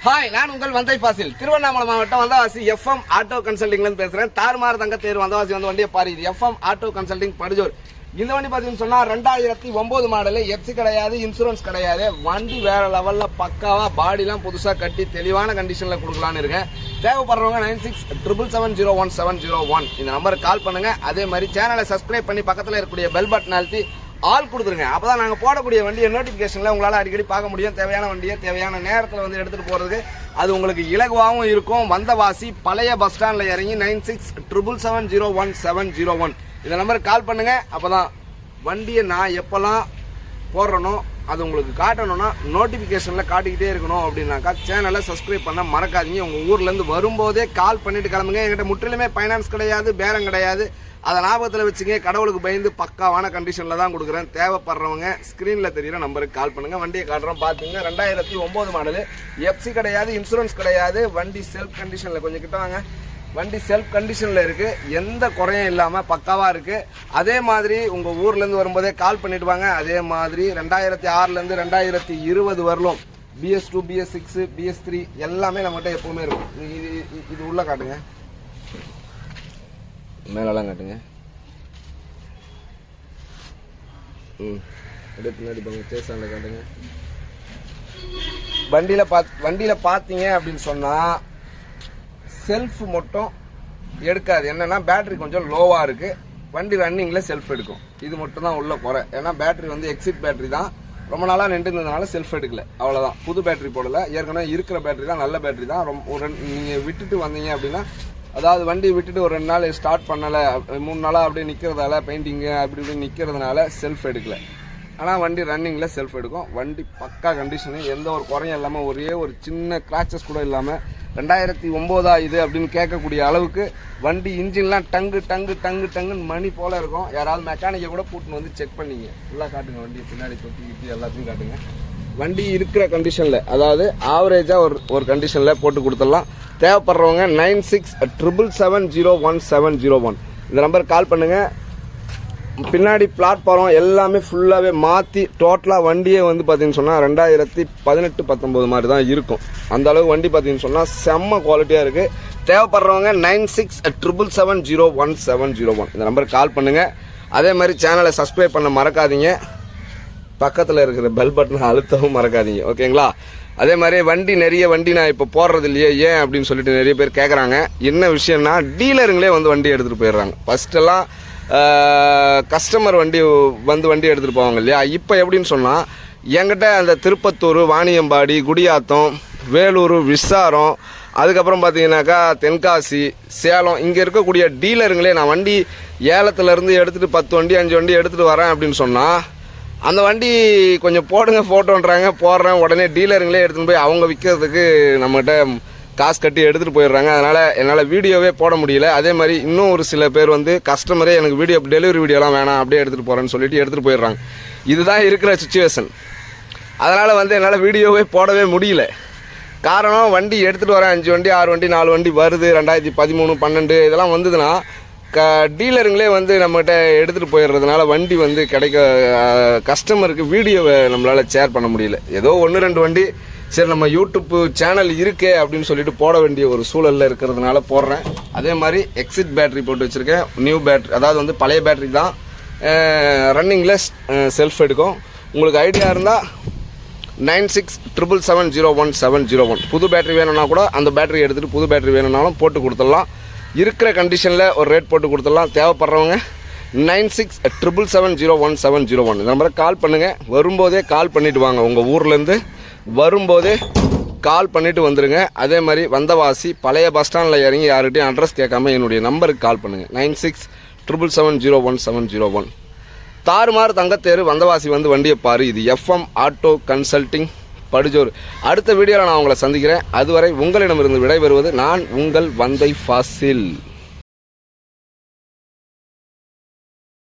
Hi, நான் உங்கள் வந்தை ஃபாசில். திருவண்ணாமலை மாவட்டம் வந்தவாசி எஃப்எம் ஆட்டோ கன்சல்டிங்லேருந்து பேசுகிறேன். தாறுமாறு தங்க தேர்வு வந்தவாசி வந்து வண்டியை பாரு. இது எஃப்எம் ஆட்டோ கன்சல்டிங் படுஜோர். இந்த வண்டி பார்த்தீங்கன்னு சொன்னால் 2009 மாடலு. எஃப்சி கிடையாது, இன்சூரன்ஸ் கிடையாது. வண்டி வேற லெவலில் பக்காவாக பாடிலாம் புதுசாக கட்டி தெளிவான கண்டிஷனில் கொடுக்கலான்னு இருக்கேன். தேவைப்படுறவங்க 9677011701 இந்த நம்பருக்கு கால் பண்ணுங்க. அதே மாதிரி சேனலை சப்ஸ்கிரைப் பண்ணி பக்கத்தில் இருக்கக்கூடிய பெல் பட்டன் அழுத்தி ஆல் கொடுத்துருங்க. அப்பதான் நாங்கள் போடக்கூடிய வண்டியை நோட்டிஃபிகேஷனில் உங்களால் அடிக்கடி பார்க்க முடியும். தேவையான வண்டியை தேவையான நேரத்தில் வந்து எடுத்துகிட்டு போகிறதுக்கு அது உங்களுக்கு இலகுவாகவும் இருக்கும். வந்தவாசி பழைய பஸ் ஸ்டாண்டில் இறங்கி 9677011701 இந்த நம்பருக்கு கால் பண்ணுங்க. அப்போதான் வண்டியை நான் எப்போல்லாம் போடுறனோ அது உங்களுக்கு காட்டணும்னா நோட்டிஃபிகேஷனில் காட்டிக்கிட்டே இருக்கணும். அப்படின்னாக்கா சேனலை சப்ஸ்கிரைப் பண்ண மறக்காதீங்க. உங்கள் ஊர்லேருந்து வரும்போதே கால் பண்ணிட்டு கிளம்புங்க. என்கிட்ட முற்றிலுமே ஃபைனான்ஸ் கிடையாது, பேரம் கிடையாது. அதை ஞாபகத்தில் வச்சுங்க. கடவுளுக்கு பயந்து பக்காவான கண்டிஷனில் தான் கொடுக்குறேன். தேவைப்படுறவங்க ஸ்க்ரீனில் தெரியுற நம்பருக்கு கால் பண்ணுங்கள். வண்டியை காட்டுறோம் பார்த்துங்க. 2009 மாடலு. எஃப்சி கிடையாது, இன்சூரன்ஸ் கிடையாது. வண்டி செல்ஃப் கண்டிஷனில் கொஞ்சம் கிட்ட வாங்க. வண்டி செல்ஃப் கண்டிஷனில் இருக்குது. எந்த குறையும் இல்லாமல் பக்காவாக இருக்குது. அதே மாதிரி உங்கள் ஊர்லேருந்து வரும்போதே கால் பண்ணிட்டு வாங்க. அதே மாதிரி 2006லேருந்து 2020 வரலும் BS2, BS6, BS3 எல்லாமே நம்மகிட்ட எப்போவுமே இருக்கும். இது உள்ளே காட்டுங்க, மேலெல்லாம் காட்டுங்க. பின்னாடி போங்க, சேசாண்டில் காட்டுங்க. வண்டியில் பார்த்தீங்க அப்படின்னு சொன்னால் செல்ஃப் மட்டும் எடுக்காது. என்னன்னா பேட்டரி கொஞ்சம் லோவாக இருக்குது. வண்டி ரன்னிங்கில் செல்ஃப் எடுக்கும். இது மட்டும் தான் உள்ள குறை. ஏன்னா பேட்டரி வந்து எக்ஸிட் பேட்டரி தான். ரொம்ப நாளாக நின்றுருந்ததுனால செல்ஃப் எடுக்கல, அவ்வளோதான். புது பேட்டரி போடலை. ஏற்கனவே இருக்கிற பேட்டரி தான், நல்ல பேட்டரி தான். நீங்கள் விட்டுட்டு வந்தீங்க அப்படின்னா, அதாவது வண்டி விட்டுட்டு ஒரு 2 நாள் ஸ்டார்ட் பண்ணலை, 3 நாளாக அப்படியே நிற்கிறதால பெயிண்டிங்கு அப்படி இப்படி நிற்கிறதுனால செல்ஃப் எடுக்கலை. ஆனால் வண்டி ரன்னிங்கில் செல்ஃப் எடுக்கும். வண்டி பக்கா கண்டிஷனு, எந்த ஒரு குறையும் இல்லாமல், ஒரே ஒரு சின்ன கிராச்சஸ் கூட இல்லாமல் 2009 இது அப்படின்னு கேட்கக்கூடிய அளவுக்கு வண்டி இன்ஜின்லாம் டங்கு டங்கு டங்கு டங்குன்னு மணி போல் இருக்கும். யாராவது மெக்கானிக்கை கூட கூட்டின்னு வந்து செக் பண்ணிங்க. ஃபுல்லாக காட்டுங்க. வண்டி பின்னாடி தொட்டி எல்லாத்தையும் காட்டுங்க. வண்டி இருக்கிற கண்டிஷனில், அதாவது ஆவரேஜாக ஒரு கண்டிஷனில் போட்டு கொடுத்துடலாம். தேவைப்படுறவங்க 9677701701 இந்த நம்பருக்கு கால் பண்ணுங்கள். பின்னாடி பிளாட்ஃபார்ம் எல்லாமே ஃபுல்லாகவே மாற்றி டோட்டலாக வண்டியே வந்து பார்த்தீங்கன்னு சொன்னால் 2018-19 மாதிரி தான் இருக்கும். அந்த அளவுக்கு வண்டி பார்த்தீங்கன்னு சொன்னால் செம்ம குவாலிட்டியாக இருக்குது. தேவைப்படுறவங்க 9677701701 இந்த நம்பருக்கு கால் பண்ணுங்கள். அதே மாதிரி சேனலை சப்ஸ்கிரைப் பண்ண மறக்காதீங்க. பக்கத்தில் இருக்கிற பெல் பட்டனை அழுத்தவும் மறக்காதீங்க, ஓகேங்களா? அதே மாதிரி நிறைய வண்டி நான் இப்போ போடுறது இல்லையே, ஏன் அப்படின்னு சொல்லிட்டு நிறைய பேர் கேட்குறாங்க. என்ன விஷயம்னா, டீலருங்களே வந்து வண்டி எடுத்துகிட்டு போயிடுறாங்க. ஃபஸ்ட்டெல்லாம் கஸ்டமர் வண்டி எடுத்துகிட்டு போவாங்க இல்லையா? இப்போ எப்படின்னு சொன்னால், என்கிட்ட அந்த திருப்பத்தூர், வாணியம்பாடி, குடியாத்தம், வேலூர், விசாரம், அதுக்கப்புறம் பார்த்தீங்கன்னாக்கா தென்காசி, சேலம், இங்கே இருக்கக்கூடிய டீலருங்களே நான் வண்டி ஏலத்துலேருந்து எடுத்துகிட்டு 10 வண்டி 5 வண்டி எடுத்துகிட்டு வரேன் அப்படின்னு சொன்னால், அந்த வண்டி கொஞ்சம் போடுங்க ஃபோட்டோன்றாங்க, போடுறேன். உடனே டீலருங்களே எடுத்துகிட்டு போய் அவங்க விற்கிறதுக்கு நம்மகிட்ட காசு கட்டி எடுத்துகிட்டு போயிடுறாங்க. அதனால் என்னால் வீடியோவே போட முடியல. அதே மாதிரி இன்னும் ஒரு சில பேர் வந்து கஸ்டமரே எனக்கு டெலிவரி வீடியோலாம் வேணாம், அப்படியே எடுத்துகிட்டு போகிறேன்னு சொல்லிட்டு எடுத்துகிட்டு போயிடுறாங்க. இதுதான் இருக்கிற சுச்சுவேஷன். அதனால் வந்து என்னால் வீடியோவே போடவே முடியல. காரணம், வண்டி எடுத்துகிட்டு வரேன், 5 வண்டி 6 வண்டி 4 வண்டி வருது. 2013, 12 இதெல்லாம் வந்ததுன்னா டீலருங்களே வந்து நம்மகிட்ட எடுத்துகிட்டு போயிடுறதுனால வண்டி வந்து கஸ்டமருக்கு வீடியோவை நம்மளால் ஷேர் பண்ண முடியல. ஏதோ 1-2 வண்டி சரி நம்ம யூடியூப் சேனல் இருக்கே அப்படின்னு சொல்லிட்டு போட வேண்டிய ஒரு சூழலில் இருக்கிறதுனால போடுறேன். அதே மாதிரி எக்ஸிட் பேட்டரி போட்டு வச்சுருக்கேன். நியூ பேட்டரி, அதாவது வந்து பழைய பேட்டரி தான். ரன்னிங்கில் செல்ஃப் எடுக்கும். உங்களுக்கு ஐடியா இருந்தால் 9677701701 புது பேட்டரி வேணும்னா கூட அந்த பேட்டரி எடுத்துகிட்டு புது பேட்டரி வேணும்னாலும் போட்டு கொடுத்துடலாம். இருக்கிற கண்டிஷனில் ஒரு ரேட் போட்டு கொடுத்துடலாம். தேவைப்படுறவங்க 9677701701 இந்த நம்பரை கால் பண்ணுங்கள். வரும்போதே கால் பண்ணிவிட்டு வாங்க. உங்கள் ஊர்லேருந்து வரும்போதே கால் பண்ணிவிட்டு வந்துடுங்க. அதே மாதிரி வந்தவாசி பழைய பஸ் ஸ்டாண்டில் இறங்கி யார்கிட்டையும் அட்ரஸ் கேட்காம என்னுடைய நம்பருக்கு கால் பண்ணுங்கள். 9677701701 தாறுமாறு தங்கத்தேரு வந்தவாசி வந்து வண்டியை பாரு. இது எஃப்எம் ஆட்டோ கன்சல்டிங் படுஜோர். அடுத்த வீடியோவில் நான் உங்களை சந்திக்கிறேன். அதுவரை உங்களிடமிருந்து விடைபெறுவது நான் உங்கள் வந்தை ஃபாசில்.